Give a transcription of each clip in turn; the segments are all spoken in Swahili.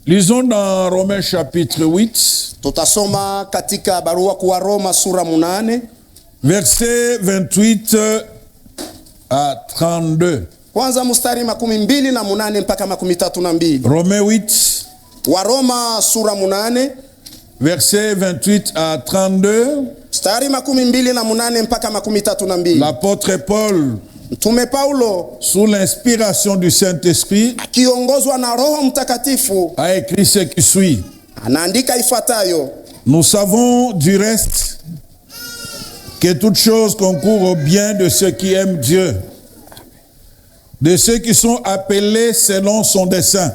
Lisons dans Romains chapitre 8. Tutasoma katika barua kwa Roma sura 8. Verset 28 à 32. Kwanza mstari 28 mpaka 32. Romains 8. Wa Roma sura 8. Verset 28 à 32. Mstari 28 mpaka 32. L'apôtre Paul, Mtume Paulo, sous l'inspiration du Saint-Esprit, akiongozwa na Roho Mtakatifu, a écrit ce qui suit. anaandika ifuatayo: Nous savons du reste que toute chose concourt au bien de ceux qui aiment Dieu, de ceux qui sont appelés selon son dessein.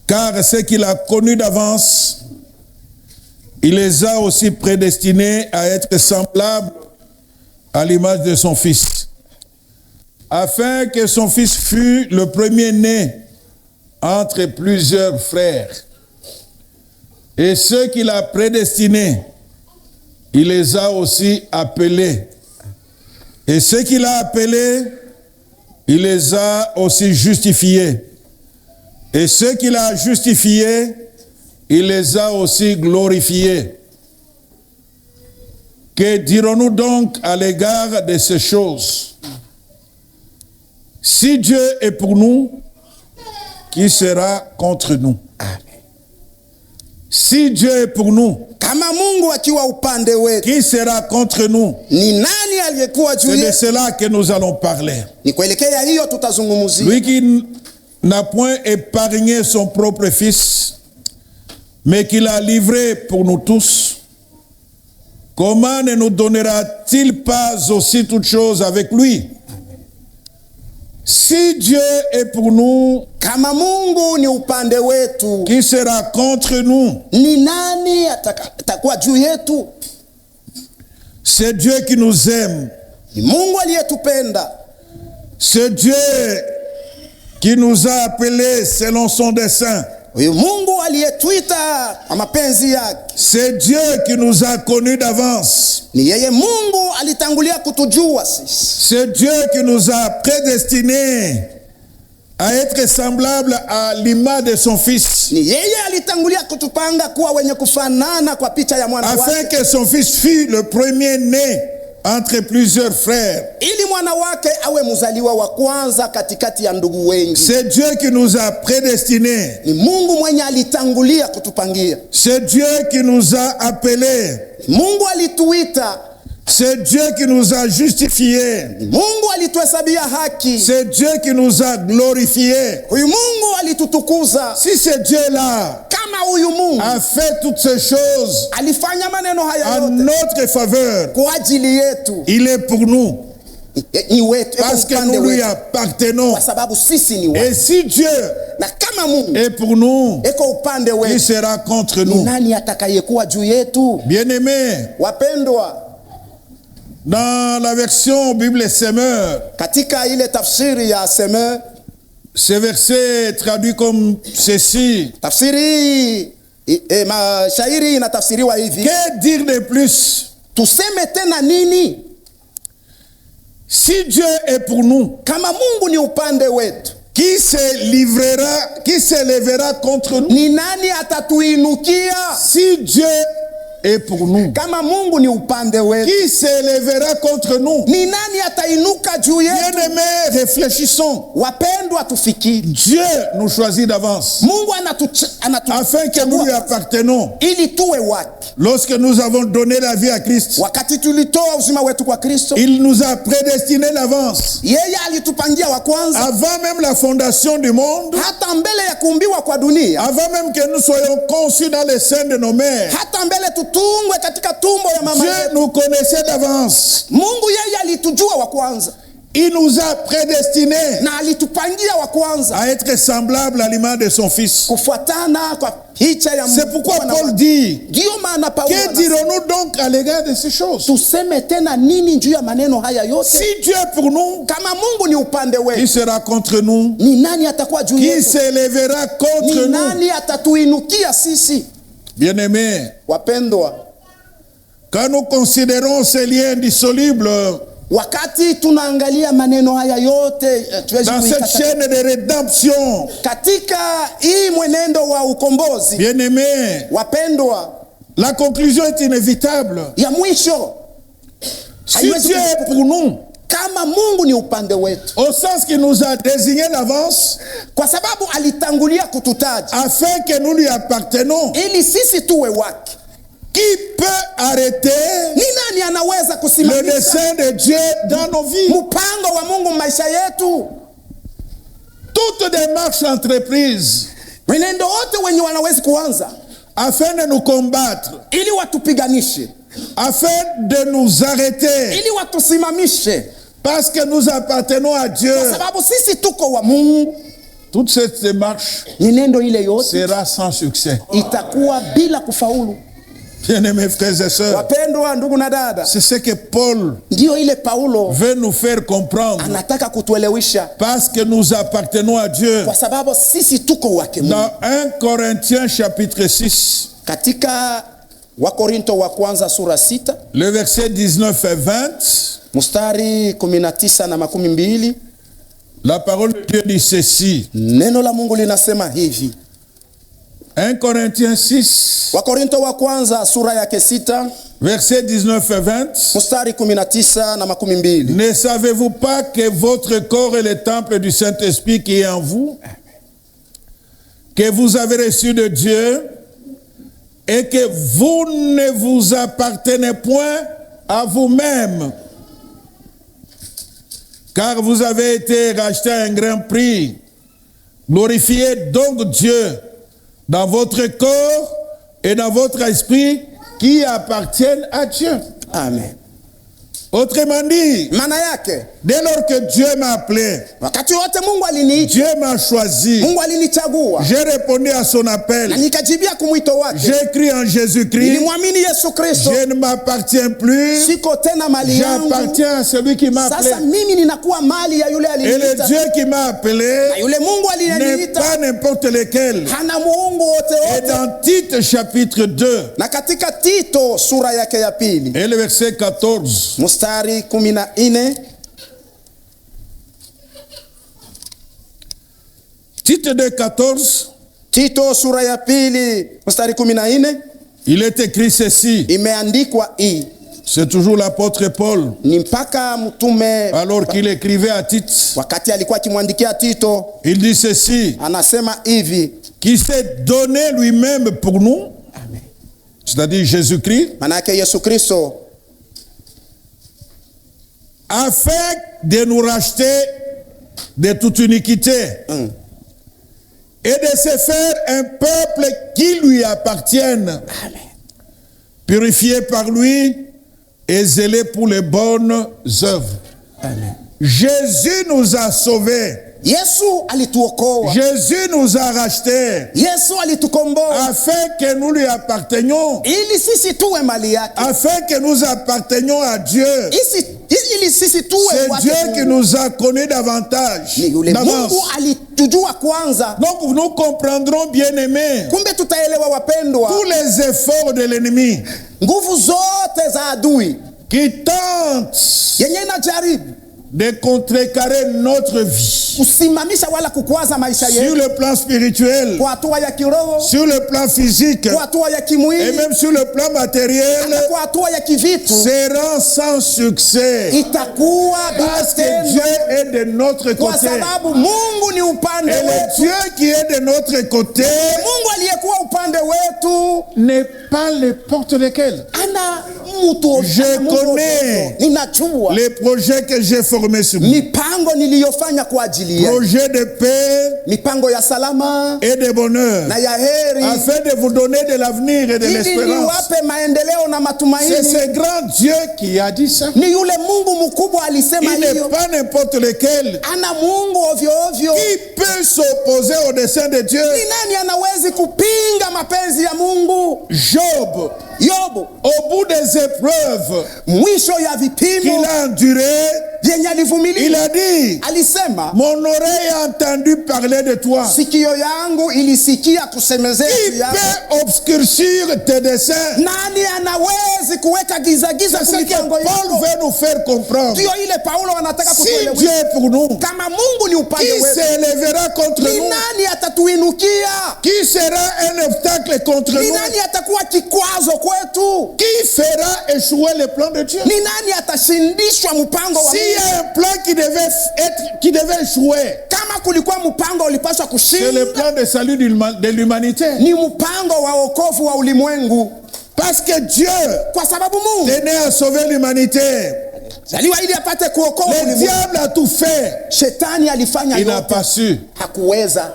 Car ceux qu'il a connus d'avance, il les a aussi prédestinés à être semblables à l'image de son Fils, afin que son Fils fût le premier-né entre plusieurs frères. Et ceux qu'il a prédestinés, il les a aussi appelés. Et ceux qu'il a appelés, il les a aussi justifiés. Et ceux qu'il a justifiés, il les a aussi glorifiés. Que dirons-nous donc à l'égard de ces choses? Si Dieu est pour nous, qui sera contre nous? Amen. Si Dieu est pour nous, Kama Mungu akiwa upande wetu, qui sera contre nous? ni nani aliyekuwa juu C'est de yetu? cela que nous allons parler. Ni kuelekea hiyo tutazungumzia. Lui qui n'a point épargné son propre Fils, mais qui l'a livré pour nous tous, comment ne nous donnera-t-il pas aussi toutes choses avec lui? Si Dieu est pour nous, Kama Mungu ni upande wetu, qui sera contre nous? ni nani atakuwa juu yetu? C'est Dieu qui nous aime. Ni Mungu aliyetupenda. C'est Dieu qui nous a appelés selon son dessein. Huyu Mungu aliyetuita kwa mapenzi yake. C'est Dieu qui nous a connus d'avance. Ni yeye Mungu alitangulia kutujua sisi. C'est Dieu qui nous a prédestinés à être semblables à l'image de son Fils, Ni yeye alitangulia kutupanga kuwa wenye kufanana kwa picha ya mwana afin wake, que son Fils fût le premier-né entre plusieurs frères. ili mwana wake awe mzaliwa wa kwanza katikati ya ndugu wengi. C'est Dieu qui nous a prédestinés. Ni Mungu mwenye alitangulia kutupangia. C'est Dieu qui nous a appelés. Mungu alituita. C'est Dieu qui nous a justifiés. Mungu alituhesabia haki. C'est Dieu qui nous a glorifiés. Huyu Mungu alitutukuza. Si ce Dieu-là Kama huyu Mungu a fait toutes ces choses alifanya maneno haya en yote notre faveur, kwa ajili yetu, il est pour nous, ni wetu, parce que upande nous lui wetu, appartenons. kwa sababu sisi ni Et watu. si Dieu Na kama Mungu est pour nous, eko upande qui wetu, sera contre ni nous? nani atakayekuwa juu yetu? Bien-aimés, Wapendwa, dans la version Bible Semeur, katika ile tafsiri ya Semeur, ce verset est traduit comme ceci. tafsiri mashairi inatafsiriwa hivi: Que dire de plus? tuseme tena nini? Si Dieu est pour nous, Kama Mungu ni upande wetu, qui se lèvera contre nous? ni nani atatuinukia? Si Dieu est pour nous, Kama Mungu ni upande wetu, qui se lèvera contre nous? ni nani atainuka juu yetu? Bien-aimés, réfléchissons. Wapendwa, tufikiri. Dieu nous choisit d'avance, Mungu afin que nous lui appartenons. ili tuwe wake. Lorsque nous avons donné la vie à Christ, Wakati tulitoa uzima wetu kwa Kristo, il nous a prédestinés d'avance. yeye alitupangia wa kwanza, Avant même la fondation du monde, hata mbele ya kuumbiwa kwa dunia, avant même que nous soyons conçus dans les seins de nos mères, hata mbele tutungwe katika tumbo ya mama Dieu yetu. nous connaissait d'avance. Mungu yeye alitujua wa kwanza Il nous a prédestinés na alitupangia wa kwanza à être semblables à l'image de son Fils. kufuatana kwa picha ya C'est pourquoi mwana Paul wake. dit, Ndio maana Paulo que anasema, dirons-nous donc à l'égard de ces choses? tuseme tena nini juu ya maneno haya yote? Si Dieu est pour nous, Kama Mungu ni upande qui wetu, sera contre nous? ni nani atakuwa juu Qui yetu? se lèvera contre Ni nous? nani atatuinukia sisi? Bien-aimés, Wapendwa, quand nous considérons ces liens indissolubles Wakati tunaangalia maneno haya yote dans cette chaîne de rédemption, katika hii mwenendo wa ukombozi, bien-aimés, wapendwa, la conclusion est inévitable. ya mwisho, Si Dieu est pour nous, kama Mungu ni upande wetu, au sens qu'il nous a désigné d'avance, kwa sababu alitangulia kututaja afin que nous lui appartenons, ili sisi tuwe wake, qui peut arrêter ni nani anaweza le kusimamisha dessein de Dieu dans nos vies? mpango wa Mungu maisha yetu? Toute démarche entreprise Mwenendo wote wenye wanaweza kuanza afin de nous combattre, ili watupiganishe, afin de nous arrêter, ili watusimamishe, parce que nous appartenons à Dieu, kwa sababu sisi tuko wa Mungu, toute cette démarche mwenendo ile yote sera sans succès. itakuwa bila kufaulu. Bien-aimés frères et sœurs, Wapendwa ndugu na dada, c'est ce que Paul ndio ile Paulo veut nous faire comprendre, anataka kutuelewesha, parce que nous appartenons à Dieu. kwa sababu sisi tuko wake Mungu. Dans 1 Corinthiens chapitre 6, Katika Wakorinto wa kwanza sura 6 le verset 19 et 20, mstari 19 na 20, la parole de Dieu dit ceci. neno la Mungu linasema hivi. 1 Corinthiens 6, Wakorinto wa kwanza sura yake 6 verset 19 et 20. mstari 19 na 20. Ne savez-vous pas que votre corps est le temple du Saint-Esprit qui est en vous, que vous avez reçu de Dieu, et que vous ne vous appartenez point à vous-même, car vous avez été racheté à un grand prix. Glorifiez donc Dieu dans votre corps et dans votre esprit qui appartiennent à Dieu. Amen. Autrement dit, Maana yake, dès lors que Dieu m'a appelé, wakati wote Mungu aliniita, Dieu m'a choisi, Mungu alinichagua, j'ai répondu à son na appel, nikajibia kumwito wake. j'ai cru en Jésus-Christ, Nilimwamini Yesu Kristo, je ne m'appartiens plus, siko tena mali yangu. j'appartiens à celui qui m'a appelé. Sasa mimi ninakuwa mali ya yule Et le aliniita, Dieu qui m'a appelé na yule Mungu n'est aliyeniita pas n'importe lequel. hana muungu wote Et wote. dans Tite chapitre 2, Na katika Tito sura yake ya pili et le verset 14, mstari 14, Tite 2, 14, Tito sura ya pili mstari 14, il est écrit ceci. imeandikwa hii. C'est toujours l'apôtre Paul, Ni mpaka mtume alors qu'il écrivait à Tite, wakati alikuwa akimwandikia Tito, il dit ceci, anasema hivi, qui s'est donné lui-même pour nous, c'est-à-dire Jésus-Christ, maana yake Yesu Kristo, afin de nous racheter de toute iniquité et de se faire un peuple qui lui appartienne, purifié par lui et zélé pour les bonnes œuvres. Jésus nous a sauvés. Yesu alituokoa, Jésus nous a rachetés Yesu alitukomboa afin que nous lui appartenions, ili sisi tuwe mali yake, afin que nous appartenions à Dieu. ili sisi tuwe C'est wake Dieu Mungu. qui nous a connus davantage. Ni yule d'avance. Mungu alitujua kwanza. Donc nous comprendrons, bien aimés, Kumbe tutaelewa wapendwa, tous les efforts de l'ennemi nguvu zote za adui qui tentent yenye inajaribu de contrecarrer notre vie kusimamisha wala kukwaza maisha sur yetu le plan spirituel, kwa hatua ya kiroho, sur le plan physique kwa hatua ya et kimwili, même sur le plan matériel, na kwa hatua ya kivitu, sera sans succès itakuwa bila parce que tendo, Dieu est de notre kwa côté. sababu Mungu ni upande Et le wetu. Dieu qui est de notre côté Mungu aliyekuwa upande wetu n'est pas n'importe lequel. ana mtu, Je ana Mungu connais wote. Ninajua les projets que j'ai formés sur vous. mipango niliyofanya kwa ajili ya Projet de paix mipango ya salama et de bonheur, na ya heri, afin de vous donner de l'avenir et de ili l'espérance. niwape maendeleo na C'est matumaini. ce grand Dieu qui a dit ça. Ni yule Mungu mkubwa alisema Il n'est hiyo. pas n'importe lequel. Ana Mungu ovyo ovyo. Qui peut s'opposer au dessein de Dieu? Ni nani anawezi kupinga mapenzi ya Mungu? Job Job, Yobu, au bout des épreuves mwisho ya vipimo qu'il a endurées, vyenye il alivumilia, a dit, alisema, mon oreille a entendu parler de toi. sikio yangu ilisikia kusemezea Qui juu yako. peut obscurcir tes desseins? Nani anawezi kuweka giza C'est ce kumipango que Paul yako? veut nous faire comprendre. Ndio ile Paulo anataka Si Dieu kutuelewesha. est pour nous, Kama Mungu ni upande qui wetu, s'élèvera contre ni nous? nani atatuinukia? Qui sera un obstacle contre Ni nous? nani atakuwa kikwazo kwetu? Qui fera échouer le plan de Dieu? Ni nani atashindishwa mpango wa S'il y Mungu? a un plan qui devait échouer, Kama kulikuwa mpango ulipaswa c'est le kushinda, plan de salut de l'humanité. ni mpango wa wokovu wa ulimwengu, Parce que Dieu kwa sababu Mungu tenait à sauver l'humanité. zaliwa ili apate kuokoa Le ulimwengu. diable a tout fait. Shetani alifanya Il n'a yote, pas su. hakuweza,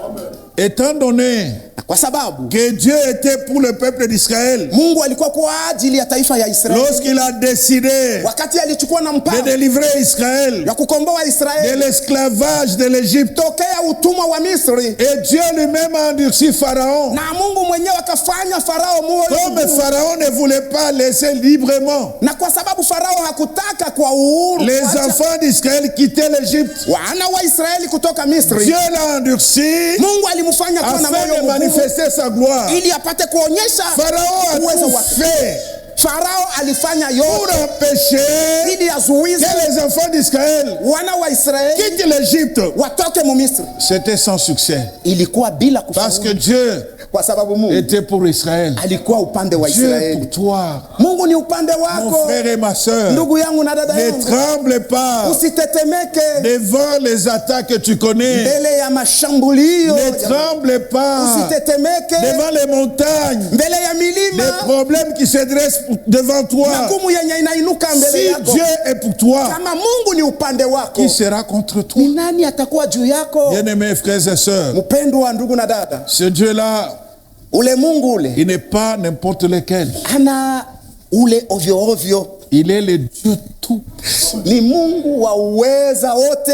Étant donné kwa sababu que Dieu était pour le peuple d'Israël, Mungu alikuwa kwa ajili ya taifa ya Israeli. lorsqu'il a décidé Wakati alichukua na de mpango délivrer Israël ya kukomboa de Israeli l'esclavage de l'Égypte, tokea utumwa wa Misri, et Dieu lui-même a endurci Pharaon. na Mungu mwenyewe akafanya Farao muwe Comme mkuu. Pharaon ne voulait pas laisser librement Na kwa sababu Farao hakutaka kwa uhuru les kuacha enfants d'Israël quitter l'Égypte, wana wa Israeli kutoka Misri, Dieu l'a endurci Mungu alimfanya kuwa na afin moyo de mkuu manifester sa gloire. ili apate kuonyesha Pharaon a uwezo tout wake. fait Farao alifanya pour yote empêcher ili azuize que les enfants d'Israël wana wa Israeli quittent l'Égypte. watoke mu Misri. C'était sans succès. Ilikuwa bila Parce que kufaulu, Dieu kwa sababu Mungu était pour Israël. alikuwa upande wa Dieu est Israeli. pour toi. Mungu ni upande Mon wako, frère et ma soeur, ndugu yangu na dada ne yangu, tremble pas usitetemeke devant les attaques que tu connais. mbele ya mashambulio, Ne tremble pas usitetemeke devant les montagnes, mbele ya les milima, problèmes qui se dressent devant toi. magumu yenye inainuka mbele Si yako. Dieu est pour toi, Kama Mungu ni upande wako, qui sera contre toi? ni nani atakuwa juu yako? Bien-aimés frères et sœurs, Mpendwa ndugu na dada, ce Dieu-là, ule Mungu ule il n'est pas n'importe lequel. ana ule ovyo ovyo, Il est le Dieu tout. ni Mungu wa uweza wote,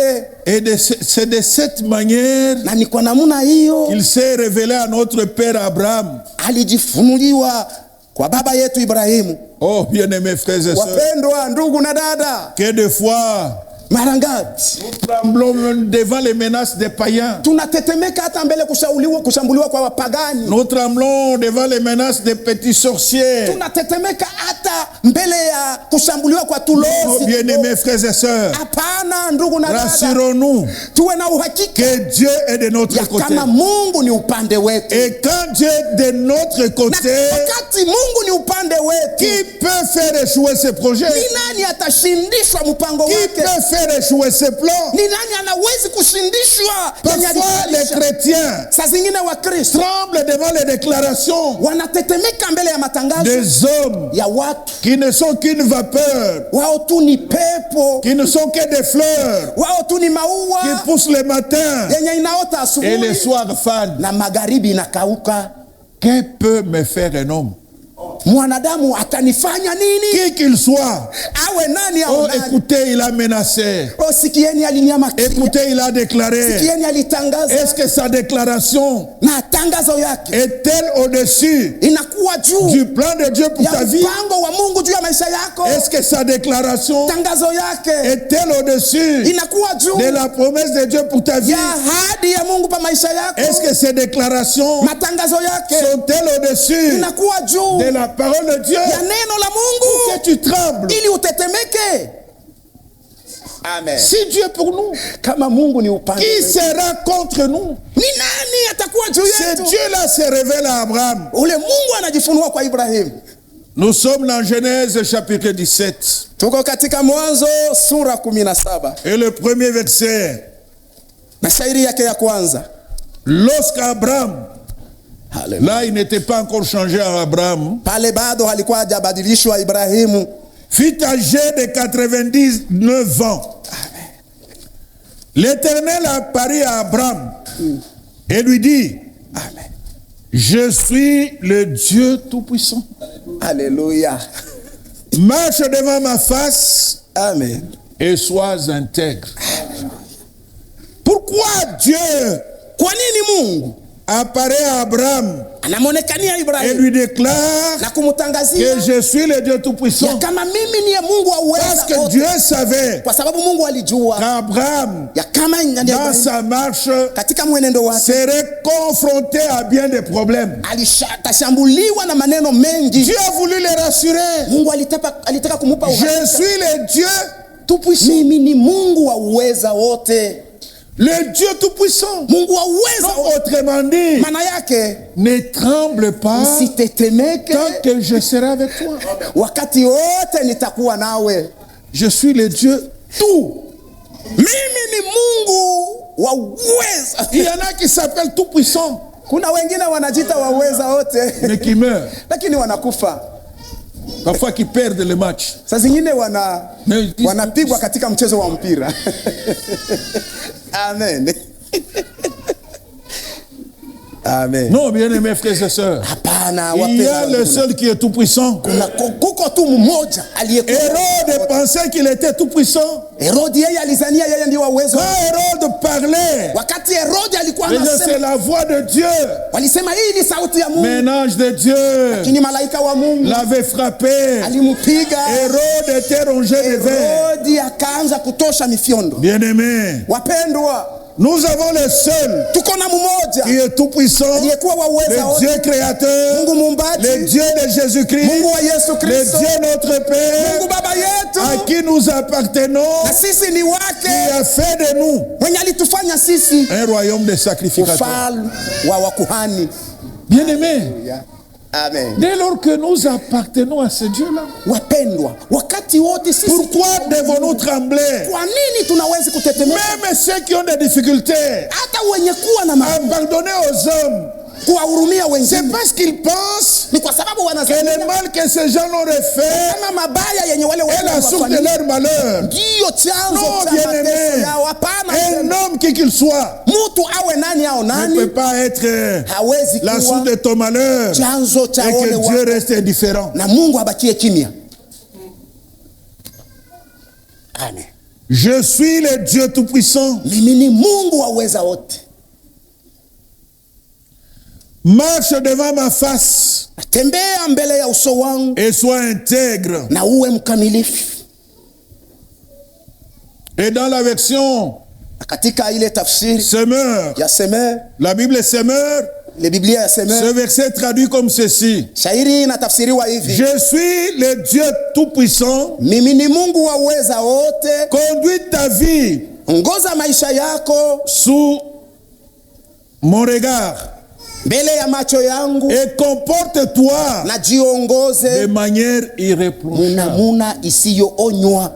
Et c'est de cette manière na ni kwa namna hiyo qu'il s'est révélé à notre père Abraham. alijifunuliwa kwa baba yetu Ibrahimu. Oh, bien-aimés frères et sœurs, Wapendwa ndugu na dada, que des fois, mara ngapi nous tremblons même devant les menaces des païens. tunatetemeka hata mbele kushambuliwa kwa wapagani, Nous tremblons devant les menaces des petits sorciers. tunatetemeka hata mbele ya kushambuliwa kwa Oh, tulosi. bien-aimés frères et sœurs, Hapana ndugu na dada, rassurons-nous tuwe na uhakika que Dieu est de notre ya côté. kama Mungu ni upande wetu, Et quand Dieu est de notre na côté, wakati Mungu ni upande wetu, qui peut faire échouer ses projets? ni nani atashindishwa mpango Qui wake? peut faire échouer ses plans? Ni nani anawezi kushindishwa? Yenye Parfois, les alifundisha. chrétiens Saa zingine Wakristo tremblent devant les déclarations wanatetemeka mbele ya matangazo des hommes ya watu. qui ne sont qu'une vapeur, Wao tu ni pepo, qui ne sont que des fleurs, wao tu ni qui maua poussent le matin yenye inaota et le asubuhi soir fanent. na magharibi inakauka. Que peut me faire un homme? Mwanadamu atanifanya nini? Qui qu'il soit. Awe nani Oh, au nani? écoutez, il a menacé. Oh, sikieni alinyamazia, Écoutez, il a déclaré. sikieni alitangaza, Est-ce que sa déclaration na tangazo yake est-elle au-dessus inakuwa juu du plan de Dieu pour ya ta vie? mpango wa Mungu juu ya maisha yako. Est-ce que sa déclaration Tangazo yake est-elle au-dessus inakuwa juu de la promesse de Dieu pour ta vie? ya ahadi ya Mungu pa maisha Est-ce yako. que ces déclarations Matangazo yake sont-elles au-dessus inakuwa juu de la parole de Dieu? ya neno la Que Mungu tu trembles. ili utetemeke. Amen. Si Dieu est pour nous, Kama Mungu ni upande qui wetu, sera contre nous? ni nani atakuwa juu Ce yetu? Dieu-là se révèle à Abraham. Ule Mungu anajifunua kwa Ibrahimu. Nous sommes dans Genèse chapitre 17 Tuko katika Mwanzo sura 17 et le premier verset. na shairi yake ya kwanza. Lorsqu'Abraham, Haleluya. là il n'était pas encore changé en Abraham, Pale bado halikuwa hajabadilishwa Ibrahimu, fut âgé de 99 ans. L'Éternel apparut à Abraham et lui dit, amen, je suis le Dieu Tout-Puissant. haleluya, Marche devant ma face amen. et sois intègre. Pourquoi Dieu Kwa nini Mungu apparaît à Abraham anamonekania et Ibrahimu lui déclare na kumtangazia que je suis le Dieu Tout-Puissant. ya kama mimi niye Mungu wa Parce que uweza wote, Dieu savait kwa sababu Mungu alijua qu'Abraham, ya kama dans Ibrahimu sa marche, katika mwenendo wake serait confronté à bien des problèmes. atashambuliwa na maneno mengi. Dieu a voulu les rassurer. Mungu alitaka kumupa Je uhakika. suis le Dieu Tout-Puissant. Mimi ni Mungu wa uweza wote. Le Dieu Tout-Puissant. Mungu wa uweza Donc, wote. autrement dit, Maana yake ne tremble pas usitetemeke tant que je serai avec toi. wakati wote nitakuwa nawe. Je suis le Dieu tout. Mimi ni Mungu wa uweza. Il y en a qui s'appellent Tout-Puissant, Kuna wengine wanajita wa uweza wote mais qui meurent. lakini wanakufa. Parfois qui perdent le match. Saa zingine Mais ils- wanapigwa katika mchezo wa mpira. Amen. Amen. Non, bien-aimés frères et sœurs. Hapana, Il y a wapendwa. le seul qui est tout-puissant. Kuna kuko tu mmoja aliyekuwa. Hérode pensait qu'il était tout-puissant. Herodi yeye alizania yeye ndio wa uwezo. Quand Hérode parlait, Wakati Herodi alikuwa c'est anasema, la voix de Dieu. walisema hii ni sauti ya Mungu. Mais un ange de Dieu Lakini malaika wa Mungu l'avait frappé. alimpiga. Hérode était rongé de verre. Herodi akaanza kutosha mifyondo. Bien-aimés, Wapendwa, nous avons le seul tuko na qui mmoja est tout-puissant, aliyekuwa wa uweza le wote, Dieu créateur, Mungu muumbaji, le Dieu de Jésus-Christ, Mungu wa Yesu le Kristo, Dieu notre Père, Mungu baba à yetu, qui nous appartenons, na sisi ni qui wake, a fait de nous mwenye alitufanya sisi un royaume de sacrificateurs. ufalme wa wakuhani. Bien-aimés, Amen. dès lors que nous appartenons à ce Dieu-là, Wapendwa, wakati wote sisi, pourquoi devons-nous trembler? kwa nini tunawezi kutetemeka? Même ceux qui ont des difficultés Hata wenye kuwa na à pardonner aux hommes, kuwahurumia c'est wengine parce qu'ils pensent ni kwa sababu que wanazania le mal que ces gens auraient fait kama mabaya yenye wale est la source de leur malheur. ndiyo chanzo Non, cha bien-aimé, mateso yao. Hapana, un homme qui qu'il soit mtu awe nani au ne nani peut pas être hawezi la source kuwa de ton malheur chanzo cha et ole que Dieu wako reste indifférent. na Mungu abakie kimya. Amen. Je suis le Dieu Tout-Puissant. Mimi ni Mungu wa uweza wote. Marche devant ma face Tembea mbele ya uso wangu et sois intègre. na uwe mkamilifu. Et dans la version Katika ile tafsiri semeur, ya Semeur, la Bible semeur, ile Biblia ya Semeur, ce verset traduit comme ceci. shairi inatafsiriwa hivi: Je suis le Dieu Tout-Puissant. mimi ni Mungu wa uweza wote, Conduis ta vie ongoza maisha yako sous mon regard mbele ya macho yangu et comporte-toi na de jiongoze manière irréprochable. munamuna isiyoonywa.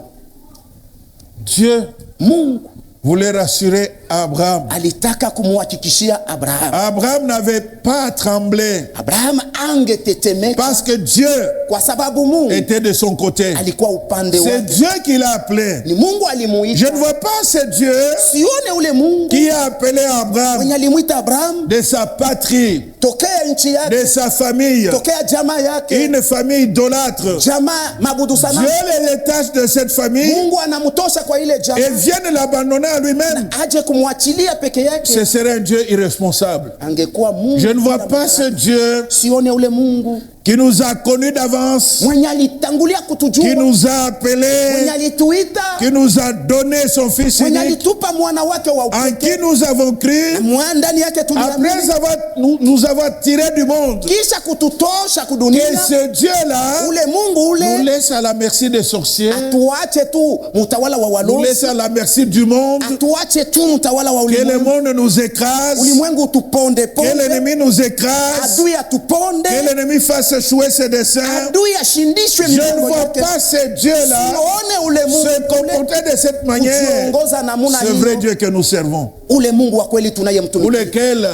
Dieu Mungu voulait rassurer Abraham. alitaka kumuhakikishia Abraham. Abraham n'avait pas tremblé Abraham angetetemeka parce que Dieu kwa sababu Mungu était de son côté. alikuwa upande C'est wake. Dieu qui l'a appelé. Ni Mungu Je alimuita. ne vois pas ce Dieu Sione ule Mungu qui a appelé Abraham mwenye alimuita Abraham de sa patrie, tokea nchi yake, de sa famille, tokea jamaa yake, une famille idolâtre. jamaa mabudu sana. Dieu les détache de cette famille Mungu anamtosha kwa ile et jamaa, vient de l'abandonner à lui-même. aje kumwachilia peke yake. Ce serait un Dieu irresponsable. Angekuwa Mungu. Je ne vois pas ce Dieu Sione ule Mungu qui nous a connus d'avance, mwenye alitangulia qui kutujua, nous a mwenye appelés, alituita, qui nous a donné son Fils mwenye unique, alitupa mwana wake wa en upekee, qui nous avons cru, ndani yake tuliamini, après nous avoir tirés du monde. kisha kututosha Et kudunia. ce Dieu-là Ule Mungu nous ule laisse à la merci des sorciers, atuache tu mtawala wa nous laisse walozi, à la merci du monde, atuache tu mtawala wa que le ulimwengu, monde nous écrase, ulimwengu tuponde que ponde, l'ennemi nous écrase, adui atuponde, que l'ennemi fasse échouer ses desseins. adui ashindishwe Je ne mipango vois yake. pas ce Dieu-là Sione ule se Mungu ule comporter de cette manière. kujiongoza namuna Ce vrai hiyo, Dieu que nous servons, ule Mungu wa kweli pour tunayemtumikia. lequel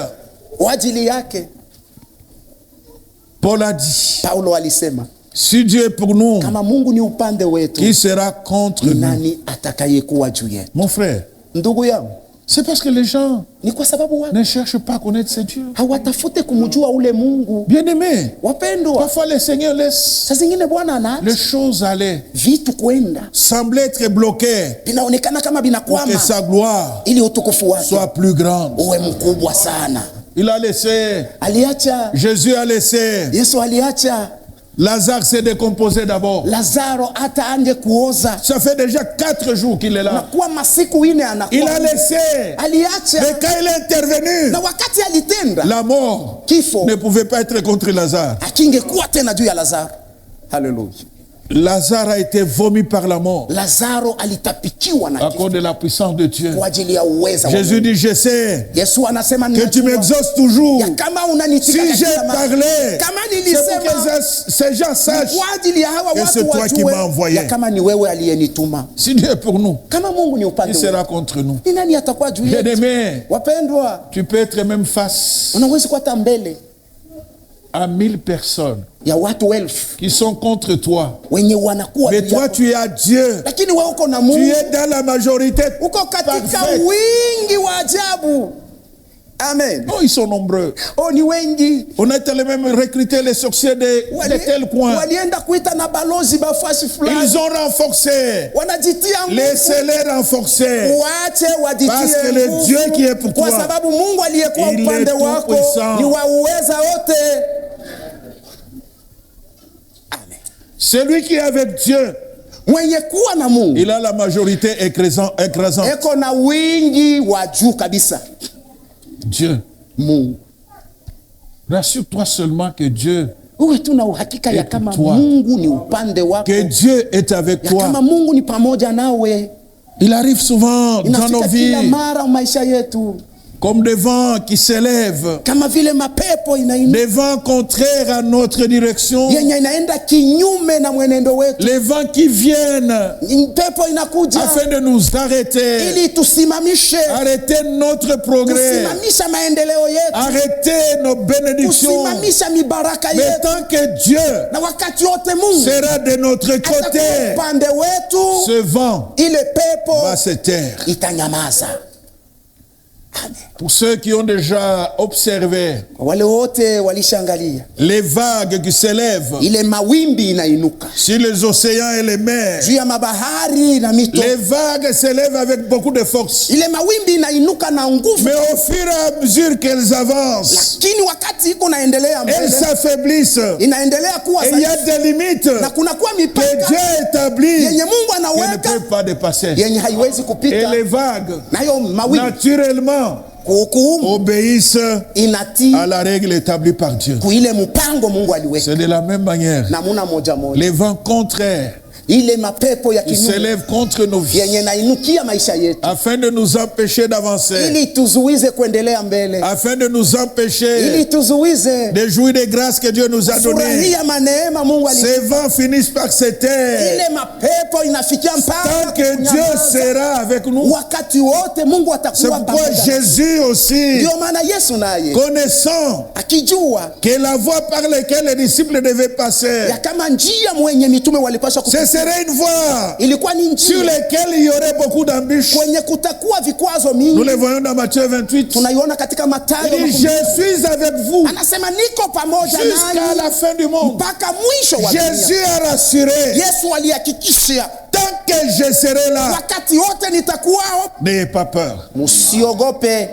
Kwa ajili yake Paul a dit, Paulo alisema, si Dieu est pour nous, kama Mungu ni upande wetu, qui sera contre ni nous? nani atakayekuwa juu yetu? Mon frère, Ndugu yangu, c'est parce que les gens ni kwa sababu watu ne cherchent pas à connaître ce Dieu. hawatafute kumjua ule Mungu. Bien-aimés, Wapendwa, parfois le Seigneur laisse saa zingine Bwana anaacha les choses aller, vitu kwenda sembler être bloquées vinaonekana kama pour que vinakwama, sa gloire ili utukufu wake soit plus grande. uwe mkubwa sana. Il a laissé. aliacha. Jésus a laissé. Yesu aliacha Lazare s'est décomposé d'abord. Lazaro hata anje kuoza. Ça fait déjà 4 jours qu'il est là. Nakuwa masiku ine anakuwa. Il a laissé. Aliacha. Mais quand il est intervenu, Na wakati alitenda, la mort kifo ne pouvait pas être contre Lazare. akingekuwa tena juu ya Lazaro. Haleluya. Lazare a été vomi par la mort Lazaro alitapikiwa na à kifo cause de la puissance de Dieu. kwa ajili ya uweza wa Jésus Mungu. dit, je sais Yesu anasema que tu ninajua m'exauces toujours. ya kama unanitika Si j'ai katika parlé, kama c'est pour nilisema que ces gens sachent kwa ajili ya hawa que c'est watu toi qui m'as wajue envoyé. ya kama ni wewe aliyenituma. Si Dieu est pour nous, Kama Mungu ni il upande sera wetu, contre nous. ni nani atakuwa juu yetu? Bien-aimé, Wapendwa, tu peux être même face unaweza kuwa hata mbele à 1000 personnes ya watu 1000 qui sont contre toi. wenye wanakuwa Mais juu toi, yako. tu es à Dieu. Lakini wewe uko na Tu Mungu, es dans la majorité. uko katika Parfait. wingi wa ajabu. Amen. Oh, ils sont nombreux. Oh, ni wengi. On a tellement même recruté les sorciers de tel coin. Walienda kuita na balozi bafasi fulani. Ils ont renforcé. Wanajitia nguvu. Laissez-les renforcer. Waache wajitie Parce que le nguvu. Dieu qui est pour Kwa toi, sababu Mungu aliyekuwa il upande est wako tout-puissant. ni wa uweza wote. Amen. Celui qui est avec Dieu, Mwenye kuwa na Mungu il a la majorité écrasante. eko na wingi wa juu kabisa. Dieu. Mungu. Rassure-toi seulement que Dieu, Uwe tu na uhakika ya Et kama toi. Mungu ni upande wako. que Dieu est avec Ya toi. kama Mungu ni pamoja nawe. Il arrive souvent dans nos Inafika kila vies mara maisha yetu. comme des vents qui s'élèvent, Kama vile mapepo inaenda des vents contraires à notre direction, yenye inaenda kinyume na mwenendo wetu. les vents qui viennent Pepo inakuja afin de nous arrêter, ili tusimamishe, arrêter notre progrès, kusimamisha maendeleo yetu, arrêter nos bénédictions. kusimamisha mibaraka Mais yetu. tant que Dieu Na wakati wote Mungu sera de notre atakuwa côté, upande wetu, ce vent ile pepo va se taire. itanyamaza. Amen. Pour ceux qui ont déjà observé Wale wote walishangalia les vagues qui s'élèvent ile mawimbi inainuka sur les océans et les mers, juu ya mabahari na mito. les vagues s'élèvent avec beaucoup de force. Ile mawimbi inainuka na nguvu, Mais au fur et à mesure qu'elles avancent, lakini wakati iko naendelea elles mbele s'affaiblissent. inaendelea kuwa Et il y a dhaifu, des limites na kunakuwa que Dieu mipaka établit yenye Mungu qui ne anaweka peuvent pas dépasser. yenye haiwezi Et kupita. les vagues, Nayo mawimbi naturellement, kuhukumu obéissent inatii à la règle établie par Dieu. kuile mpango Mungu aliweka. C'est de la même manière. Namuna moja moja Les vents contraires, ile mapepo ya ils kinyume s'élèvent contre nos vies yenye nainukia maisha yetu afin de nous empêcher d'avancer, ili tuzuize kuendelea mbele, afin de nous empêcher ili tuzuize de jouir des grâces que Dieu nous a données. furahia maneema Mungu Ces vents finissent par se taire. ile mapepo inafikia Tant mpaka que Dieu kunyamaza. sera avec nous. Wakati wote Mungu C'est atakuwa pourquoi pamoja. Jésus aussi, Ndio maana Yesu naye connaissant akijua que la voie par laquelle les disciples devaient passer, ya kama njia mwenye mitume walipaswa ce kupita serait une voie ilikuwa ni sur njia laquelle il y aurait beaucoup d'embûches. kwenye kutakuwa vikwazo Nous mingi. les voyons dans Matthieu 28. Tunaiona katika Mathayo Il dit, je suis avec vous anasema niko pamoja jusqu'à la nanyi fin du monde. mpaka mwisho wa Jésus dunia. a rassuré, Yesu alihakikisha tant que je serai là, wakati wote nitakuwao, n'ayez pas peur. msiogope.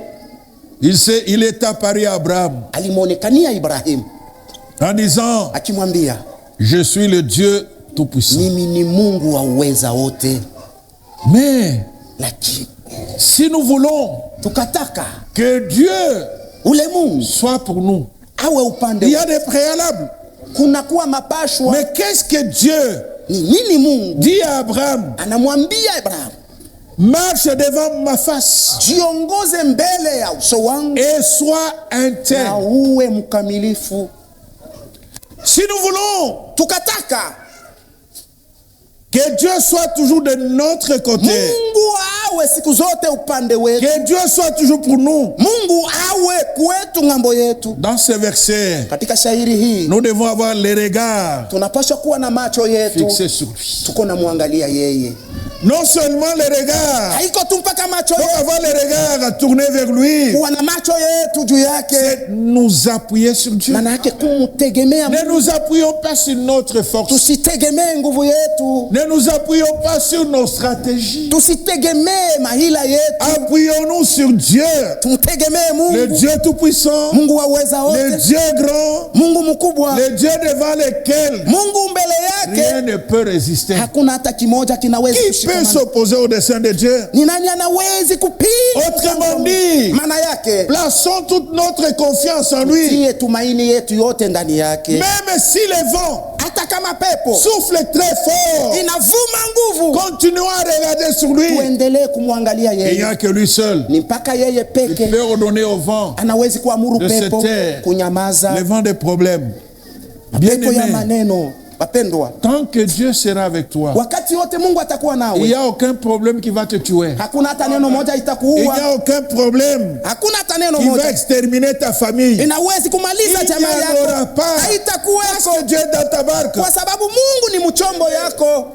Il est apparu à Abraham Alimwonekania Ibrahimu en disant, akimwambia, je suis le Dieu Tout-Puissant. mimi ni Mungu wa uweza wote. Mais Lakini si nous voulons tukataka que Dieu ule Mungu soit pour nous, awe upande il y a des préalables. kunakuwa mapashwa. Mais qu'est-ce que Dieu Ni nini Mungu dit à Abraham? anamwambia Abrahamu? Marche devant ma face Jiongoze mbele ya uso wangu et sois na intègre. uwe mkamilifu. Si nous voulons Tukataka que Dieu soit toujours de notre côté, Mungu awe siku zote upande wetu, que Dieu soit toujours pour nous, Mungu awe kwetu ng'ambo yetu. dans ce verset, Katika shairi hii nous devons avoir les regards tunapaswa kuwa na macho yetu fixés sur lui. tuko na muangalia yeye. Non seulement les regards, haiko tu mpaka macho pour yetu avoir les regards tournés vers lui, kuwa na macho yetu juu yake, c'est nous appuyer sur Dieu. maana yake kumtegemea Ne Mungu. nous appuyons pas sur notre force. Tusitegemee nguvu yetu, Ne nous appuyons pas sur nos stratégies. tusitegemee mahila yetu, Appuyons-nous sur Dieu, tumtegemee le Mungu, Dieu tout-puissant, Mungu wa uweza le wote, Dieu grand, Mungu mkubwa, le Dieu devant lequel Mungu mbele rien yake ne peut résister. hakuna hata kimoja kinaweza Qui peut kushikamana. s'opposer au dessein de Dieu? Ni nani anawezi kupinga? Autrement dit, Maana yake plaçons toute notre confiance en lui. tie tumaini yetu yote ndani yake, Même si les vents hata kama pepo soufflent très fort, inavuma nguvu, continuons à regarder sur lui. tuendelee kumwangalia Il n'y yeye. a que lui seul. Ni mpaka yeye Il peke peut ordonner au vent, anawezi kuamuru de se pepo taire. kunyamaza, le vent des problèmes. Bien pepo ya aimé, maneno. Wapendwa, tant que Dieu sera avec toi, wakati wote Mungu atakuwa il nawe, n'y a aucun problème qui va te tuer. hakuna hata neno moja Il n'y itakuua, a aucun problème hakuna hata neno qui va moja exterminer ta famille. inawezi kumaliza Il jamaa n'y en aura yako, pas. Parce haitakuweko, que Dieu est dans ta barque. kwa sababu Mungu ni mchombo yako.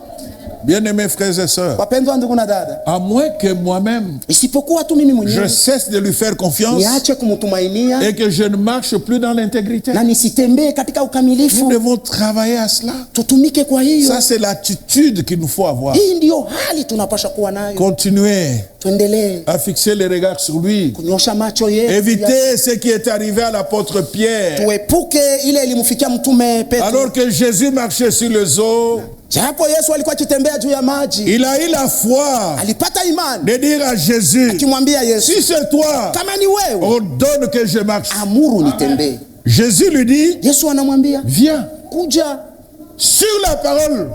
Bien-aimés frères et sœurs, Wapendwa ndugu na dada, à moins que moi-même, isipokuwa tu mimi je mwenyewe cesse de lui faire confiance niache kumtumainia et que je ne marche plus dans l'intégrité. na nisitembee katika Nous ukamilifu, devons travailler à cela. tutumike kwa hiyo. Ça, c'est l'attitude qu'il nous faut avoir. Hii ndiyo hali tunapaswa kuwa nayo. Continuer Tuendelee à fixer les regards sur lui. kunyosha macho yetu, Éviter ce qui est arrivé à l'apôtre Pierre. tuepuke ile ilimfikia mtume Petro. Alors que Jésus marchait sur les eaux, Japo Yesu alikuwa akitembea juu ya maji, il a eu la foi alipata imani de dire à Jésus, akimwambia Yesu, si c'est toi, kama ni wewe ordonne que je marche. amuru nitembee. Jésus lui dit, Yesu anamwambia viens. kuja. Sur la parole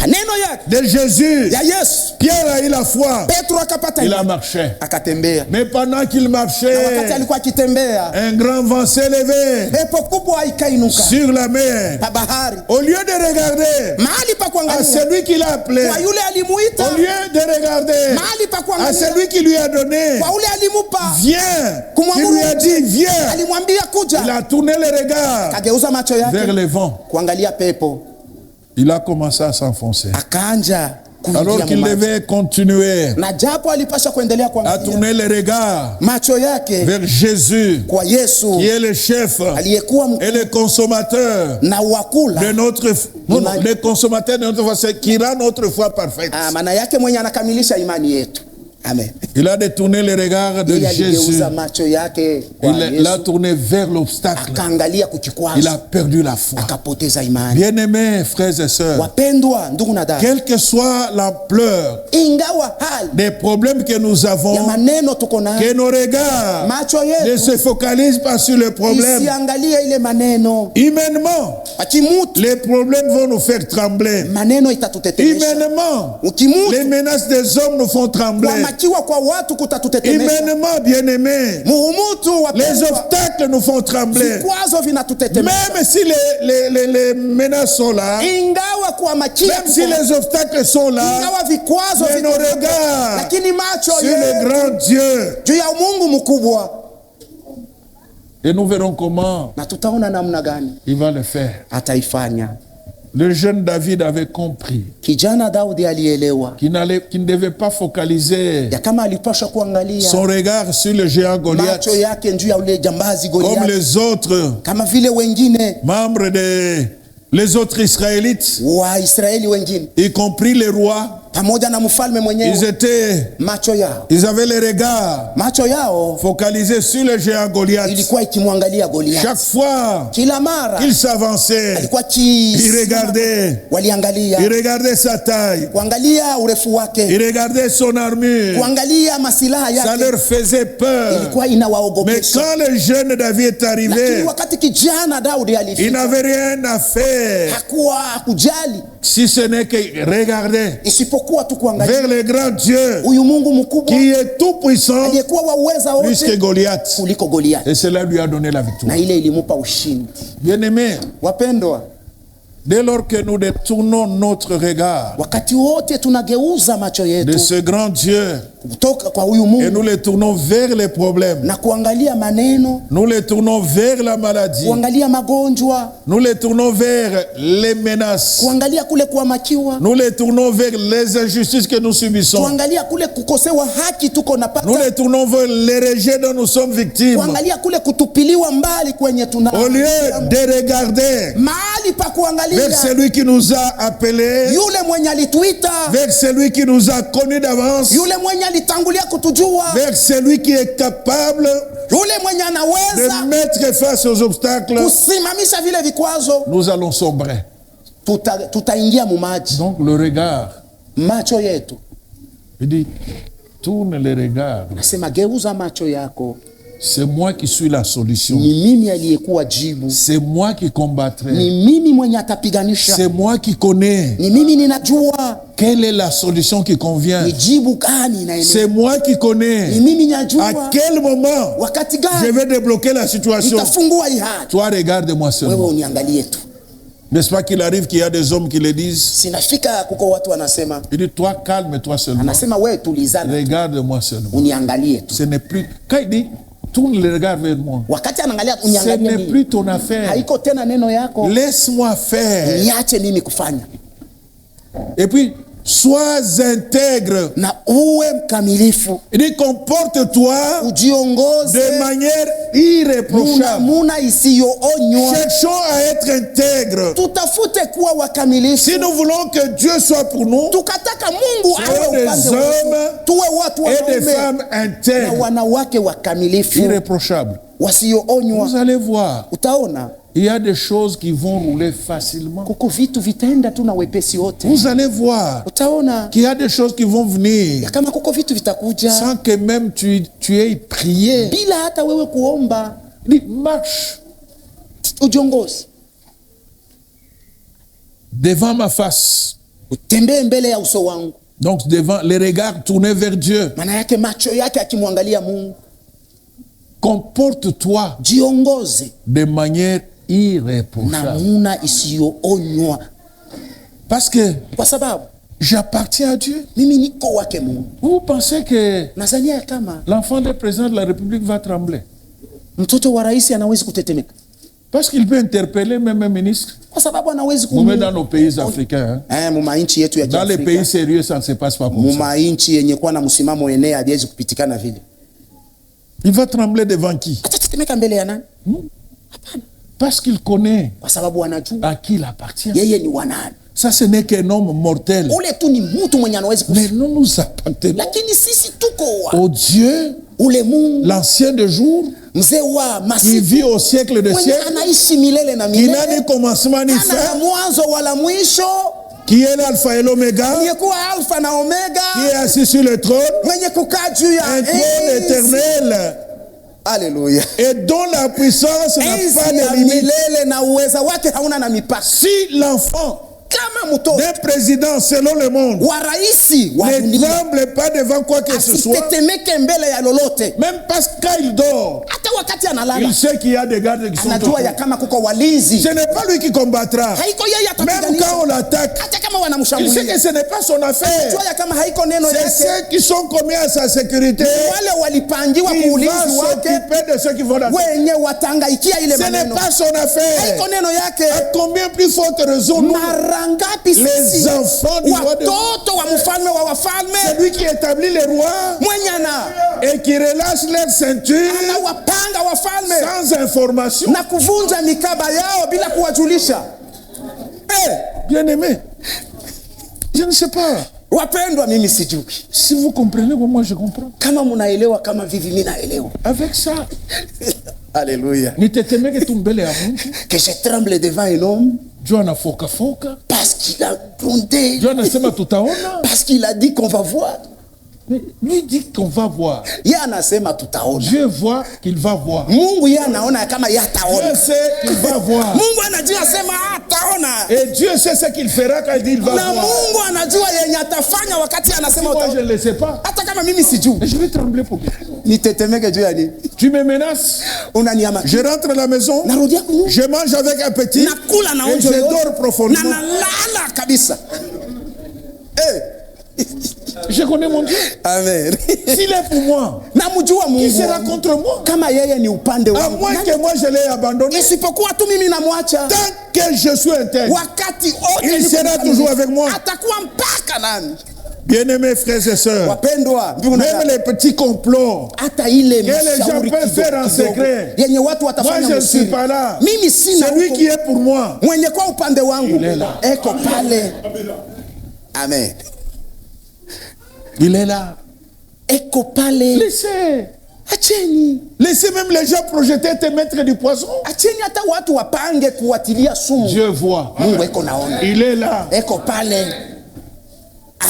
Neno yake de Jésus, ya Yesu, Pierre a eu la foi. Petro akapata Il a imani marché. akatembea. Mais pendant qu'il Na wakati marchait, alikuwa akitembea, un grand vent s'est levé pepo kubwa ikainuka sur la mer. pa bahari, Au lieu de regarder mahali pa à kuangalia celui qui l'a appelé, kwa yule alimuita, au lieu de regarder mahali pa à kuangalia celui qui lui a donné, kwa ule alimupa, viens, qui lui a dit, viens, alimwambia il kuja, a tourné les regards kageuza macho vers yake les vents. kuangalia pepo, Il a commencé à s'enfoncer. akaanja Alors kuingia qu'il maji. devait continuer Na japo alipasha kuendelea à kuangalia tourner les regards macho yake vers Jésus, kwa Yesu qui est le chef aliyekuwa et le consommateur na wakula, de notre le consommateur de notre foi, c'est qui rend notre foi parfaite. maana yake mwenye anakamilisha imani yetu. Amen. Il a détourné les regards de Yeye Jésus. aligeuza macho yake kwa Il l'a Yesu, tourné vers l'obstacle. akaangalia Il a kukikwazo, perdu la foi. akapoteza imani. Bien-aimés frères et sœurs, Wapendwa ndugu na dada, quelle que soit l'ampleur ingawa hali des problèmes que nous ya avons, maneno tuko nayo, que nos regards macho ne yetu se focalisent pas sur les problèmes. isiangalie ile maneno. Humainement, Akimutu les problèmes vont nous faire trembler. maneno itatutetemesha, Humainement, ukimutu les menaces des hommes nous font trembler. kuamakiwa kwa watu kutatutetemesha. Humainement, bien-aimés, Muhumutu les wapendwa, obstacles nous font trembler. vikwazo vinatutetemesha. Même si les menaces sont là, Ingawa kuamakia même si les obstacles sont là, ingawa vikwazo mais nos viko hapo, regards lakini macho sur le yetu grand Dieu. juu ya Mungu mkubwa, Et nous verrons comment na tutaona namna gani il va le faire. ataifanya. Le jeune David avait compris Kijana Daudi alielewa qu'il ne devait pas focaliser ya kama alipaswa kuangalia son regard sur le géant Goliath macho yake juu ya ule jambazi comme Goliath, les autres kama vile wengine membres les autres Israélites, Waisraeli wengine y compris les rois. pamoja na mfalme Ils mwenyewe. ils avaient les regards Macho yao focalisés sur le géant Goliath. ilikuwa ikimwangalia Chaque Goliath, fois kila mara qu'il s'avançait, alikuwa il regardait waliangalia sa taille, kuangalia urefu wake, il regardait son armure. kuangalia masilaha Ça yake, leur faisait peur. ilikuwa Mais inawaogopesha. quand le jeune David est Lakini arrivé, wakati kijana Daudi il alifika, n'avait rien à faire hakuwa kujali si ce n'est que regarder isipokuwa tu kuangalia vers le grand Dieu huyu Mungu mkubwa qui est tout puissant aliyekuwa wa uweza plus que wote Goliath. kuliko Goliath, Et cela lui a donné la victoire. na ile ilimupa ushindi. Bien-aimés, Wapendwa, dès lors que nous détournons notre regard wakati wote tunageuza macho de yetu ce grand Dieu kutoka kwa huyu et Mungu nous les tournons vers les problèmes. na kuangalia maneno, Nous les tournons vers la maladie. kuangalia magonjwa, Nous les tournons vers les menaces. kuangalia kule kuhamakiwa, Nous les tournons vers les injustices que nous subissons. kuangalia kule kukosewa haki tuko Nous napata, les tournons vers les rejets dont nous sommes victimes. kuangalia kule kutupiliwa mbali kwenye tuna Au lieu de regarder mahali pa vers kuangalia celui qui nous a appelés, yule mwenye alituita, vers celui qui nous a connus d'avance, yule mwenye alitangulia kutujua, vers celui qui est capable yule mwenye de anaweza mettre face aux obstacles, kusimamisha vile vikwazo, nous allons sombrer. tutaingia mumaji. Donc le regard, Macho yetu, il dit, tourne les regards. nasema geuza macho yako, C'est moi qui suis la solution. ni mimi aliyekuwa jibu, C'est moi qui combattrai. ni mimi mwenye atapiganisha, C'est moi qui connais ni mimi ninajua quelle est la solution qui convient. ni jibu gani inaenea, C'est moi qui ni connais mimi à ninajua quel moment wakati je gani vais débloquer la situation. nitafungua hii hali. Toi, regarde-moi Wewe seulement. uniangalie tu. N'est-ce pas qu'il arrive qu'il y a des hommes qui le disent? Sinafika kuko watu wanasema, Il dit, toi, calme-toi seulement. anasema wewe tulizana, Regarde-moi seulement. uniangalie tu. Ce n'est plus... Quand il dit, tourne le regard vers moi, Wakati anaangalia ce uniangalie n'est mimi, plus ton affaire. haiko tena neno yako, Laisse-moi faire. niache mimi kufanya, Et puis, sois intègre. na uwe mkamilifu, Il dit, comporte-toi ujiongoze de manière irréprochable. muna isiyoonywa. Cherchons à être intègres. Tutafute kuwa wakamilifu. Si nous voulons que Dieu soit pour nous, Tukataka Mungu awe soyons des upande hommes wetu, tuwe watu et des wanaume femmes na intègres, wanawake wakamilifu irréprochables. wasioonywa. Vous allez voir, Utaona il y a des choses qui vont rouler facilement. kuko vitu vitaenda tu na wepesi wote. Vous allez voir Utaona qu'il y a des choses qui vont venir ya kama kuko vitu vitakuja sans que même tu aies prié. bila hata wewe kuomba. Il dit, marche Ujiongoze, devant ma face. utembee mbele ya uso wangu. Donc devant les regards tournés vers Dieu. Maana yake macho yake akimwangalia Mungu. Comporte-toi Jiongoze de manière irréprochable. namuna isiyoonywa, Parce que kwa sababu j'appartiens à Dieu. mimi niko wake Mungu. Vous pensez que Nazania ya kama l'enfant du président de la République va trembler? mtoto wa rais anawezi kutetemeka, Parce qu'il peut interpeller même un ministre. kwa sababu anawezi Vous mettez dans nos pays africains, hein? muma nchi yetu ya Dans les pays Kiafrika, sérieux, ça ne se passe pas comme ça. muma nchi yenye kuwa na msimamo enea hadiwezi kupitikana vile. Il va trembler devant qui? Atatetemeka mbele ya nani? Parce qu'il connaît Kwa sababu anajua à qui il appartient. yeye ni wanani. Ça, ce n'est qu'un homme mortel. Ule tu ni mtu mwenye anawezi Mais kufa, nous nous appartenons lakini sisi tuko wa au Dieu, ule Mungu l'ancien de jour, mzee wa qui masiku vit au siècle des mwenye siècles, anaishi milele na qui n'a ni milele, commencement ni ana fin, mwanzo wala mwisho, qui est l'alpha et l'oméga, aliyekuwa alfa na qui omega, est assis sur le trône, mwenye kukaa juu ya un trône enzi. éternel, Haleluya. et dont la puissance n'a Enzi pas ya de limite. milele na uweza wake hauna na mipaka. Si l'enfant Kama mtoto d'un président selon le monde wa raisi wa ne dunia tremble pas devant quoi que ce soit, asitetemeke mbele ya lolote, même parce que quand il dort, hata wakati analala il sait qu'il y a des gardes qui sont anajua autour. ya kama kuko walinzi. Ce n'est pas lui qui combattra. Haiko yeye Même atapiganisha, quand on l'attaque, hata kama il sait wanamshambulia, que ce n'est pas son affaire. anajua ya kama haiko neno C'est yake. ceux qui sont commis à sa sécurité Wale walipangiwa qui kwa vont ulinzi wake s'occuper de ceux qui vont l'attaquer. wenye watangaikia ile Ce n'est maneno. pas son affaire. Haiko neno À yake. combien plus forte raison nous, Mara ngapi les sisi enfants du roi de watoto wa mfalme wa wafalme c'est lui qui établit les rois mwenye ana et qui relâche leur ceinture anawapanga wafalme sans information. na kuvunja mikaba yao bila kuwajulisha. Bien-aimé, je ne sais pas Wapendwa, mimi sijui si vous comprenez comme moi je comprends. kama munaelewa kama vivi mimi naelewa. Avec ça, Haleluya. nitetemeke tu mbele ya Mungu. Que je tremble devant un homme Dieu anafoka foka. parce qu'il a grondé, Dieu anasema tutaona. parce qu'il a dit qu'on va voir. Mais lui dit qu'on va voir. Yeye anasema tutaona. Dieu voit qu'il va voir. Mungu yeye anaona kama yeye Dieu ataona. sait qu'il va voir. Mungu anajua sema ataona. Et Dieu sait ce qu'il fera quand il dit il va Na voir. Mungu anajua yenye atafanya wakati anasema Moi je utaona. ne le sais pas. Hata kama mimi sijui. Et je vais trembler pour toi. Nitetemeke juu ya nini? Tu me menaces. Unaniama. Je rentre à la maison. Narudia kunyumba. Je mange avec appétit. Nakula na Et onjo je yote. dors Na profondément. nalala kabisa. Je connais mon Dieu. Amen. S'il est pour moi, Namjua qui Mungu sera wangu. contre moi? Kama yeye ni upande À wangu. moins que moi je l'ai abandonné. Isipokuwa tu mimi namwacha. Tant que je suis intègre, Wakati wote il niko sera mkamilifu. toujours avec moi. Atakuwa mpaka nami. Bien-aimés frères et sœurs, Wapendwa, ndugu na même dada. les petits complots Hata ile que les gens mashauri peuvent kidogo faire en kidogo, secret. yenye watu Moi watafanya je ne suis msiri. pas là. Mimi sina Celui huko. qui est pour moi, Mwenye kwa upande wangu Il est là. eko pale. Amen. il est là. Eko pale. Laissez. Acheni. Laissez même les gens projeter te mettre du poison. Acheni hata watu wapange kuwatilia sumu. Dieu voit. Mungu eko naona. Il est là. Eko pale.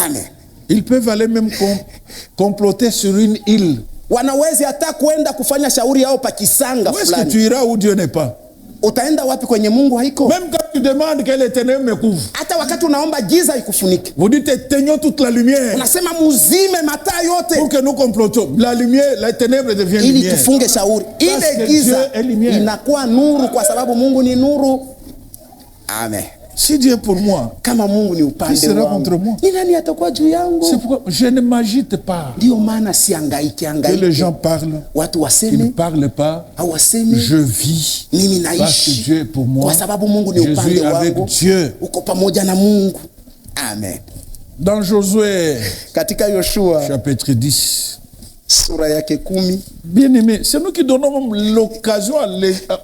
Amen. Ils peuvent aller même comploter sur une île. Wanawezi hata kwenda kufanya shauri yao pa kisanga Où est-ce que fulani. tu iras où Dieu n'est pas? Utaenda wapi kwenye Mungu haiko? Même quand tu demandes que les ténèbres me couvrent, Hata wakati unaomba giza ikufunike. vous dites éteignons toute la lumière Unasema muzime mataa yote pour que nous complotions. La lumière, la ténèbre devient ili lumière. tufunge shauri. Parce que Ile giza Dieu est lumière. inakuwa nuru kwa sababu Mungu ni nuru. Amen. Si Dieu est pour moi, Kama Mungu ni qui upande sera contre wangu, moi? ni nani atakuwa juu yangu? C'est pourquoi je ne m'agite pas. Ndio maana siangaiki Que les angaiki. gens parlent, Watu ils ne waseme parlent pas. au waseme Je vis mimi parce que naishi Dieu est pour moi. kwa sababu Mungu ni Je upande suis avec wangu. Dieu. Uko pamoja na Mungu. Amen. Dans Josué, Katika Yoshua chapitre 10, sura yake 10, bien-aimés, c'est nous qui donnons l'occasion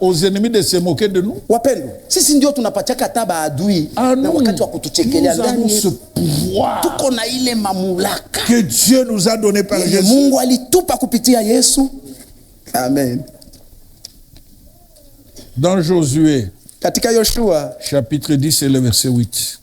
aux ennemis de se moquer de nous. wapendwa, sisi ndio tunapachaka taba adui Ah, na nous, wakati wa kutuchekelea nous avons ndani ce yetu. pouvoir Tuko na ile mamlaka que Dieu nous a donné par yenye Jésus. Mungu alitupa kupitia Yesu. Amen. Dans Josué, Katika Yoshua chapitre 10 et le verset 8.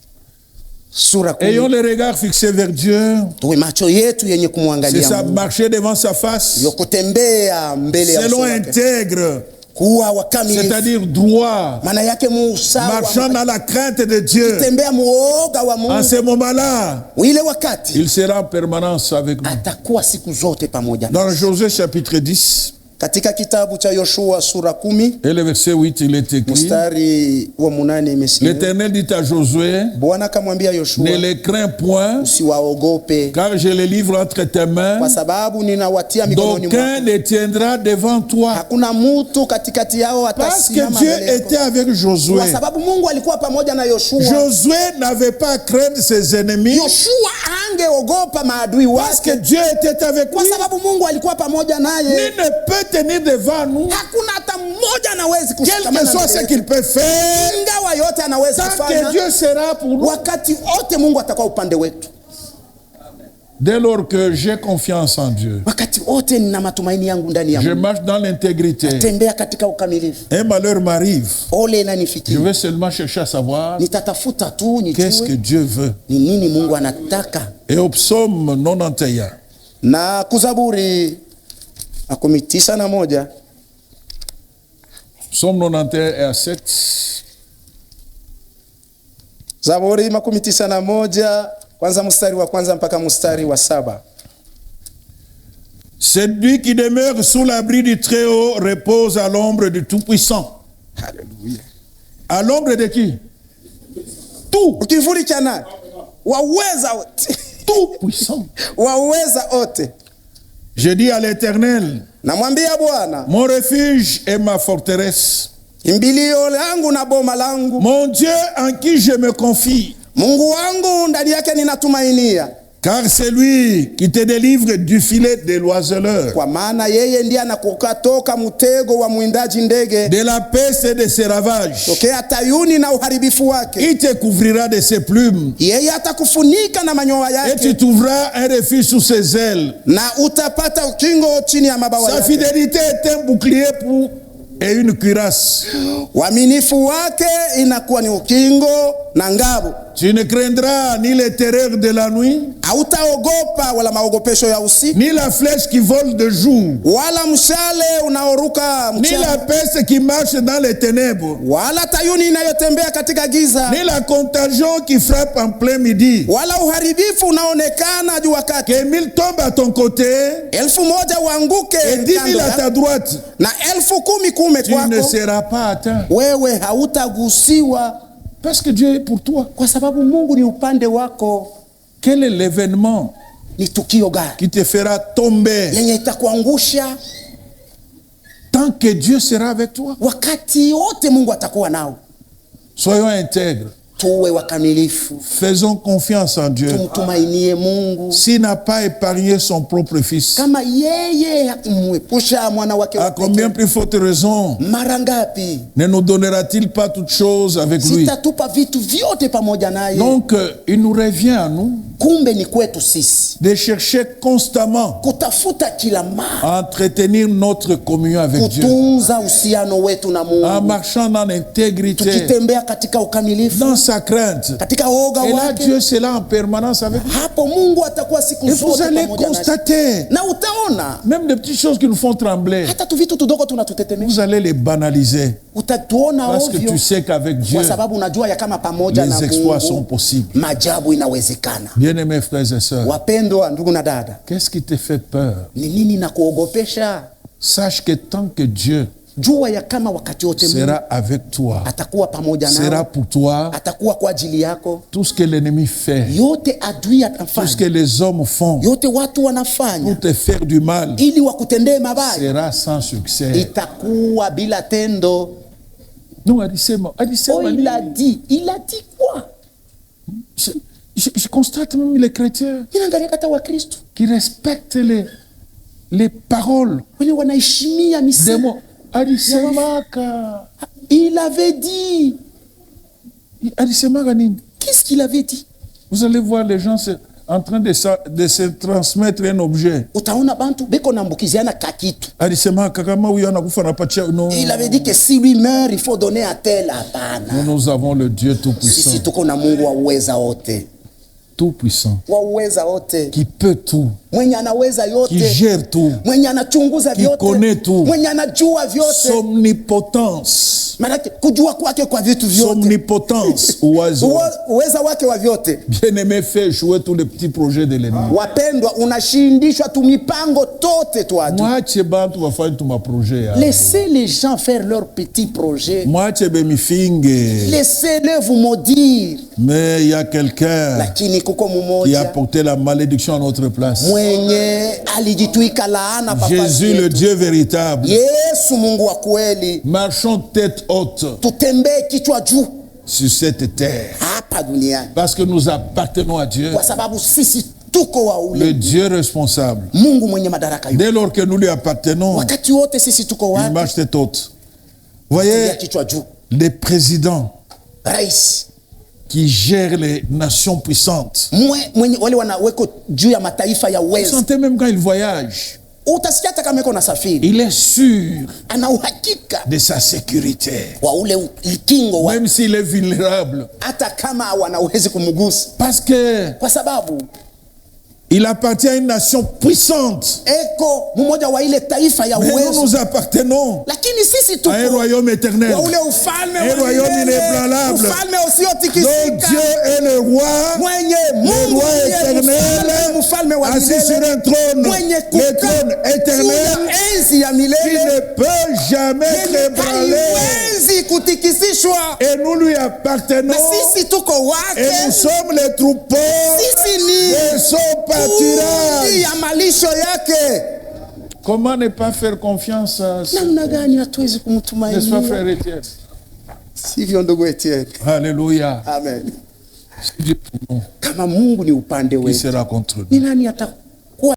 sura 10, Ayons les regards fixés vers Dieu. tuwe macho yetu yenye C'est kumwangalia ça, Mungu. marcher devant sa face, Yo kutembea mbele ya uso selon wake. intègre, Kuwa wakamilifu. c'est-à-dire droit, Maana yake muusawa. marchant dans la crainte de Dieu. Tembea muoga wa En Mungu. ce moment-là, Ile wakati il sera en permanence avec nous. atakuwa siku zote pamoja. Dans Josué chapitre 10 Katika kitabu cha Yoshua sura 10 et le verset 8, il est écrit, mstari wa 8 imesema, l'Éternel dit à Josué, Bwana akamwambia Yoshua, ne les crains point, usiwaogope car je les livre entre tes mains, kwa sababu ninawatia mikononi mwako. d'aucun ne tiendra devant toi. Hakuna mtu katikati yao Parce atasimama que Dieu mbele yako. était avec Josué. Kwa sababu Mungu alikuwa pamoja na Yoshua. Josué n'avait pas à craindre ses ennemis Yoshua angeogopa maadui parce que wake Dieu était avec kwa lui. sababu Mungu alikuwa pamoja Il naye. ne peut tenir devant nous, Hakuna hata mmoja anawezi quel kushikamana que soit na ce yeye. qu'il peut faire, Ingawa yote anaweza tant que kufanya, Dieu sera pour nous. wakati wote Mungu atakuwa upande wetu. Dès lors que j'ai confiance en Dieu, Wakati wote nina matumaini yangu ndani ya je Mungu. marche dans l'intégrité. Tembea katika ukamilifu. Un malheur m'arrive. Ole Je inanifikia. vais seulement chercher à savoir Nitatafuta tu qu'est-ce que nijue Dieu veut. ni nini Mungu anataka. Et au psaume 91, Na kuzaburi 91 psaume 91 et à 7, Zaburi 91 kwanza mstari wa kwanza mpaka mstari wa 7. c'est lui qui demeure sous l'abri du Très-Haut repose à l'ombre du Tout-Puissant. Haleluya. À l'ombre de qui? Tout, Ukivuli cha nani? Waweza wote. Tout-Puissant. Waweza wote. Je dis à l'Éternel, Namwambia Bwana, mon refuge et ma forteresse, kimbilio langu na boma langu, mon Dieu en qui je me confie, Mungu wangu ndani yake ninatumainia. car c'est lui qui te délivre du filet de l'oiseleur, Kwa maana yeye ndiye anakuokoa toka mtego wa mwindaji ndege, de la peste et de ses ravages. tokea tayuni na uharibifu wake. Il te couvrira de ses plumes Yeye atakufunika na manyoya et tu yake, trouveras un refuge sous ses ailes. na utapata ukingo chini ya mabawa Sa yake. fidélité est un bouclier et une cuirasse. Uaminifu wake inakuwa ni ukingo na ngavu. Tu ne craindras ni les terreurs de la nuit, Hautaogopa wala maogopesho ya usiku, ni la flèche qui vole de jour, wala mshale unaoruka ni la mchana, peste qui marche dans les ténèbres, wala tayuni inayotembea katika giza, ni la contagion qui frappe en plein midi. wala uharibifu unaonekana juu wakati. Que 1000 tombent à ton côté 1,000 uanguke et 10 000 à kando ta droite, na 10,000 kuume tu ne kwako, seras pas atteint. wewe hautagusiwa Parce que Dieu est pour toi. kwa sababu Mungu ni upande wako. Quel est l'événement ni tukio gani qui te fera tomber. yenye itakuangusha. Tant que Dieu sera avec toi, Wakati wote Mungu atakuwa nao. soyons intègres. Tuwe wakamilifu. Faisons confiance en Dieu. Tumtumainie Mungu. S'il n'a pas épargné son propre fils, Kama yeye hakumwepusha mwana wake à wa combien pekee, plus forte raison mara ngapi ne nous donnera-t-il pas toutes choses avec lui? sitatupa vitu vyote pamoja naye? Donc, il nous revient à nous Kumbe ni kwetu sisi de chercher constamment kutafuta kila mara à entretenir notre communion avec Dieu, kutunza uhusiano wetu na en Mungu, marchant dans l'intégrité, tukitembea katika ukamilifu, dans sa crainte. katika woga Et là, wake. Dieu sera en permanence avec nous. Hapo Mungu atakuwa siku Et vous zote allez pamoja nasi. constater, Na utaona même des petites choses qui nous font trembler, hata tu vitu tudogo tunatutetemesha, vous allez les banaliser. utatuona Parce que ovyo, tu sais qu'avec Dieu, kwa sababu unajua ya kama pamoja na les exploits sont Mungu possibles. majabu inawezekana. Bien-aimés frères et sœurs, Wapendwa ndugu na dada, qu'est-ce qui te fait peur? ni nini na kuogopesha? Sache que tant que Dieu Jua ya kama wakati wote Mungu sera avec toi, atakuwa pamoja sera nawe, pour toi, atakuwa kwa ajili yako. tout ce que l'ennemi fait, Yote adui tout ce atafanya, que les hommes font yote watu pour wanafanya te faire du mal, ili wakutendee mabaya, sera sans succès. itakuwa bila tendo. Non, Adissema, Oh, il a dit quoi? je constate même les chrétiens Inaangalia kata wa Kristo qui respectent les paroles wale wanaheshimia des misemo. mots. Adisemaka. Il avait dit. Adisemaka nini? Qu'est-ce qu'il avait dit? Vous allez voir les gens en train de se transmettre un objet. Utaona bantu beko nambukiziana kakitu. Adisemaka kama huyo anakufa napatia no. Il avait dit que si lui meurt, il faut donner à tel. Hapana. Nous avons le Dieu tout-puissant. Sisi tuko na Mungu wa uweza wote. Tout-puissant. Wa uweza wote. Qui peut tout. Mwenye anaweza yote. Qui gère tout. Mwenye anachunguza vyote. Qui connaît tout. Mwenye anajua vyote. Omnipotence. Maana kujua kwake kwa vitu vyote. Omnipotence. Oiseau. Uweza wake wa vyote. Bien-aimé, fait jouer tous les petits projets de l'ennemi. Wapendwa, unashindishwa tu mipango tote tu adu. Mwache bantu wafanye tu maprojet ya. Laissez les gens faire leurs petits projets. Mwache bemifinge. Laissez-les vous maudire. Mais il y a quelqu'un Lakini kuko qui a mmoja porté la malédiction à notre place. mwenye alijitwika laana papa Jésus, le Dieu véritable. Yesu Mungu wa kweli. Marchons tête haute Tutembee kichwa juu sur cette terre. hapa duniani, Parce que nous appartenons à Dieu, kwa sababu sisi tuko wa le ule Dieu responsable. Mungu mwenye madaraka yote. Dès lors que nous lui appartenons, Wakati wote sisi tuko il wapi? marche tête haute. Ya Voyez, kichwa juu. les présidents Rais qui gèrent les nations puissantes, mwenye wale wanaweko juu ya mataifa ya vous uwezo, sentez même quand il voyage, utasikia hata kama iko na safiri, il est sûr ana uhakika de sa sécurité, wa ule ukingo wa, même s'il est vulnérable. hata kama wanawezi kumgusa, Parce que kwa sababu il appartient à une nation puissante. eko mmoja wa ile taifa ya Mais nous uwezo. nous appartenons Lakini sisi à un tuko royaume éternel. wa ule ufalme Un wa royaume milele, inébranlable. ufalme Donc usiotikisika, Dieu est le roi, mwenye le Mungu roi ndiye éternel, mfalme wa assis sur milele, un trône, mwenye le trône kukaa juu éternel, ya enzi ya qui milele, ne peut jamais yenye s'ébranler. haiwezi kutikisishwa. Et nous lui appartenons, Na sisi tuko et nous wake, sommes les troupeaux sisi de son ni pâturage. kundi ya malisho yake. Comment ne pas faire confiance à ce... Namna gani hatuwezi N'est-ce pas, kumtumainia? frère Étienne? Sivyo ndugu Etienne? Alléluia. Amen. Si Dieu pour nous, Kama Mungu ni upande qui wetu, sera contre nous? ni nani atakuwa